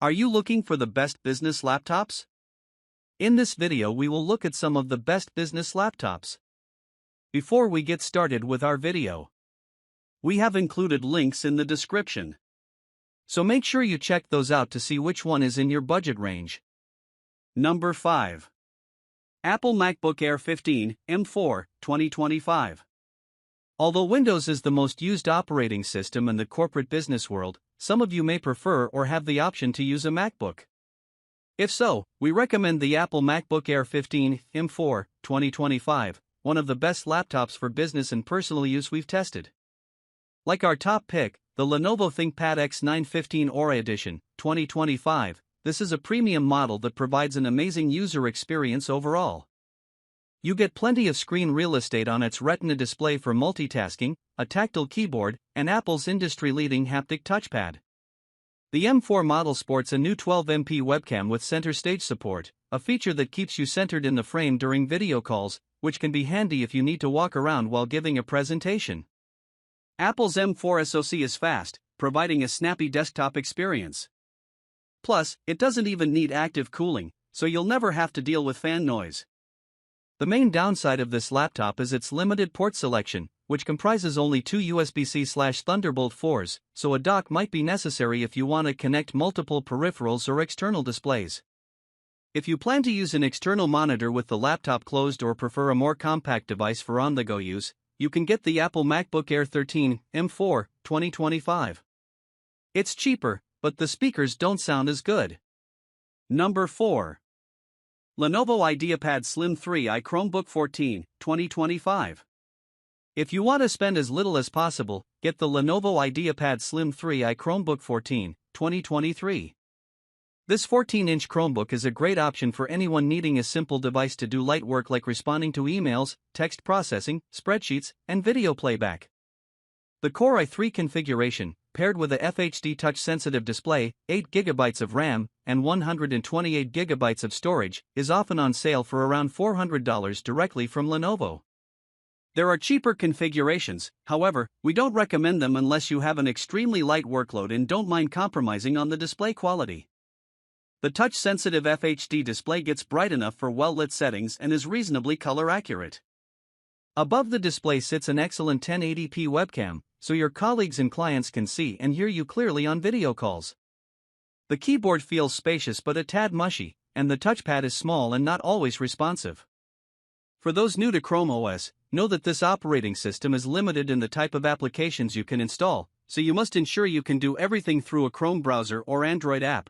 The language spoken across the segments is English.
Are you looking for the best business laptops? In this video we will look at some of the best business laptops. Before we get started with our video, we have included links in the description. So make sure you check those out to see which one is in your budget range. Number 5. Apple MacBook Air 15 M4 2025. Although Windows is the most used operating system in the corporate business world, some of you may prefer or have the option to use a MacBook. If so, we recommend the Apple MacBook Air 15 M4 2025, one of the best laptops for business and personal use we've tested. Like our top pick, the Lenovo ThinkPad X915 Aura Edition 2025, this is a premium model that provides an amazing user experience overall. You get plenty of screen real estate on its Retina display for multitasking, a tactile keyboard, and Apple's industry-leading haptic touchpad. The M4 model sports a new 12MP webcam with center stage support, a feature that keeps you centered in the frame during video calls, which can be handy if you need to walk around while giving a presentation. Apple's M4 SoC is fast, providing a snappy desktop experience. Plus, it doesn't even need active cooling, so you'll never have to deal with fan noise. The main downside of this laptop is its limited port selection, which comprises only two USB-C/Thunderbolt 4s, so a dock might be necessary if you want to connect multiple peripherals or external displays. If you plan to use an external monitor with the laptop closed or prefer a more compact device for on-the-go use, you can get the Apple MacBook Air 13 M4 2025. It's cheaper, but the speakers don't sound as good. Number 4. Lenovo IdeaPad Slim 3i Chromebook 14 2025. If you want to spend as little as possible, get the Lenovo IdeaPad Slim 3i Chromebook 14 2023. This 14-inch Chromebook is a great option for anyone needing a simple device to do light work like responding to emails, text processing, spreadsheets, and video playback. The Core i3 configuration, paired with a FHD touch-sensitive display, 8GB of RAM, and 128GB of storage, is often on sale for around $400 directly from Lenovo. There are cheaper configurations, however, we don't recommend them unless you have an extremely light workload and don't mind compromising on the display quality. The touch-sensitive FHD display gets bright enough for well-lit settings and is reasonably color-accurate. Above the display sits an excellent 1080p webcam, so your colleagues and clients can see and hear you clearly on video calls. The keyboard feels spacious but a tad mushy, and the touchpad is small and not always responsive. For those new to Chrome OS, know that this operating system is limited in the type of applications you can install, so you must ensure you can do everything through a Chrome browser or Android app.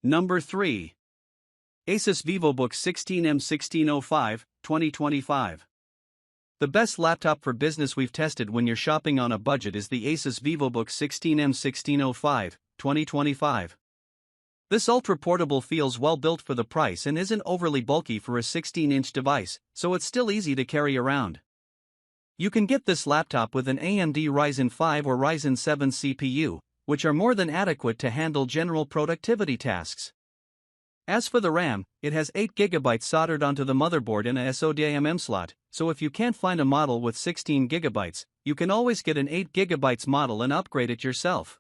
Number 3. Asus Vivobook 16M1605 2025. The best laptop for business we've tested when you're shopping on a budget is the Asus Vivobook 16M1605 2025. This ultra-portable feels well built for the price and isn't overly bulky for a 16-inch device, so it's still easy to carry around. You can get this laptop with an AMD Ryzen 5 or Ryzen 7 CPU, which are more than adequate to handle general productivity tasks. As for the RAM, it has 8GB soldered onto the motherboard in a SODIMM slot, so if you can't find a model with 16GB, you can always get an 8GB model and upgrade it yourself.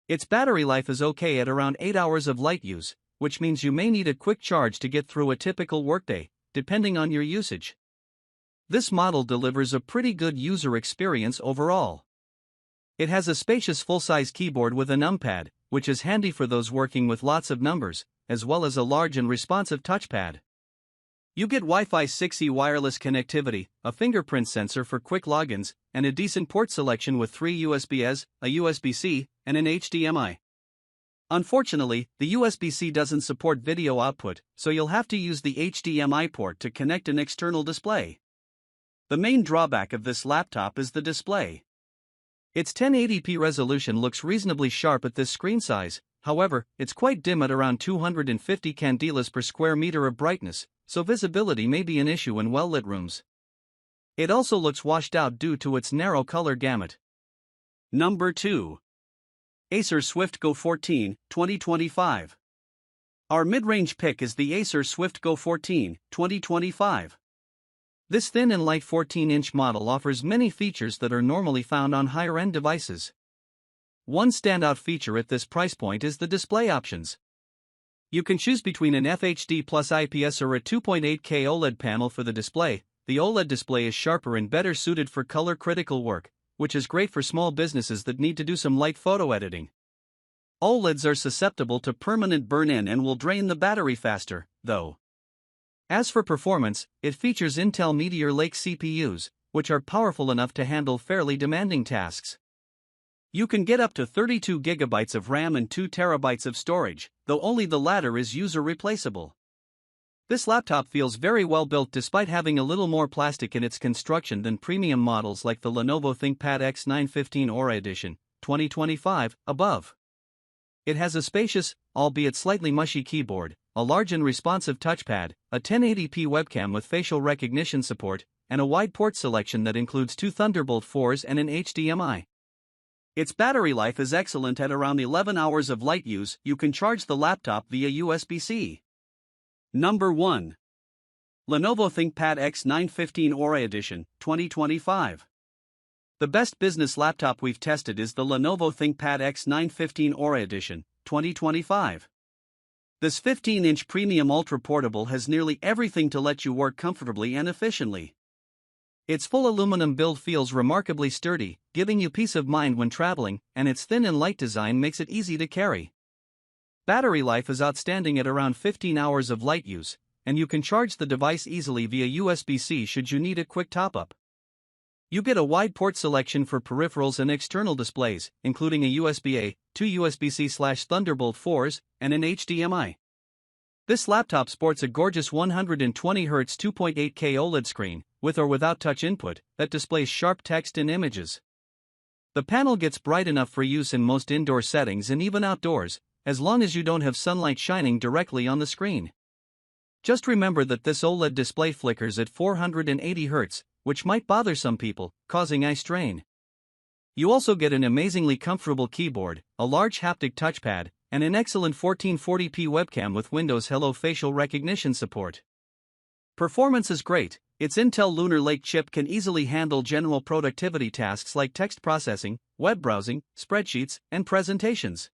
Its battery life is okay at around 8 hours of light use, which means you may need a quick charge to get through a typical workday, depending on your usage. This model delivers a pretty good user experience overall. It has a spacious full-size keyboard with a numpad, which is handy for those working with lots of numbers, as well as a large and responsive touchpad. You get Wi-Fi 6E wireless connectivity, a fingerprint sensor for quick logins, and a decent port selection with 3 USB-As, a USB-C, and an HDMI. Unfortunately, the USB-C doesn't support video output, so you'll have to use the HDMI port to connect an external display. The main drawback of this laptop is the display. Its 1080p resolution looks reasonably sharp at this screen size, however, it's quite dim at around 250 candelas per square meter of brightness, so visibility may be an issue in well-lit rooms. It also looks washed out due to its narrow color gamut. Number 2. Acer Swift Go 14 2025. Our mid-range pick is the Acer Swift Go 14 2025. This thin and light 14-inch model offers many features that are normally found on higher-end devices. One standout feature at this price point is the display options. You can choose between an FHD plus IPS or a 2.8K OLED panel for the display. The OLED display is sharper and better suited for color-critical work, which is great for small businesses that need to do some light photo editing. OLEDs are susceptible to permanent burn-in and will drain the battery faster, though. As for performance, it features Intel Meteor Lake CPUs, which are powerful enough to handle fairly demanding tasks. You can get up to 32 GB of RAM and 2 TB of storage, though only the latter is user-replaceable. This laptop feels very well built despite having a little more plastic in its construction than premium models like the Lenovo ThinkPad X915 Aura Edition, 2025, above. It has a spacious, albeit slightly mushy keyboard, a large and responsive touchpad, a 1080p webcam with facial recognition support, and a wide port selection that includes 2 Thunderbolt 4s and an HDMI. Its battery life is excellent at around 11 hours of light use. You can charge the laptop via USB-C. Number 1. Lenovo ThinkPad X915 Aura Edition, 2025. The best business laptop we've tested is the Lenovo ThinkPad X915 Aura Edition, 2025. This 15-inch premium ultra-portable has nearly everything to let you work comfortably and efficiently. Its full aluminum build feels remarkably sturdy, giving you peace of mind when traveling, and its thin and light design makes it easy to carry. Battery life is outstanding at around 15 hours of light use, and you can charge the device easily via USB-C should you need a quick top-up. You get a wide port selection for peripherals and external displays, including a USB-A, 2 USB-C/Thunderbolt 4s, and an HDMI. This laptop sports a gorgeous 120Hz 2.8K OLED screen, with or without touch input, that displays sharp text and images. The panel gets bright enough for use in most indoor settings and even outdoors, as long as you don't have sunlight shining directly on the screen. Just remember that this OLED display flickers at 480 Hz, which might bother some people, causing eye strain. You also get an amazingly comfortable keyboard, a large haptic touchpad, and an excellent 1440p webcam with Windows Hello facial recognition support. Performance is great. Its Intel Lunar Lake chip can easily handle general productivity tasks like text processing, web browsing, spreadsheets, and presentations.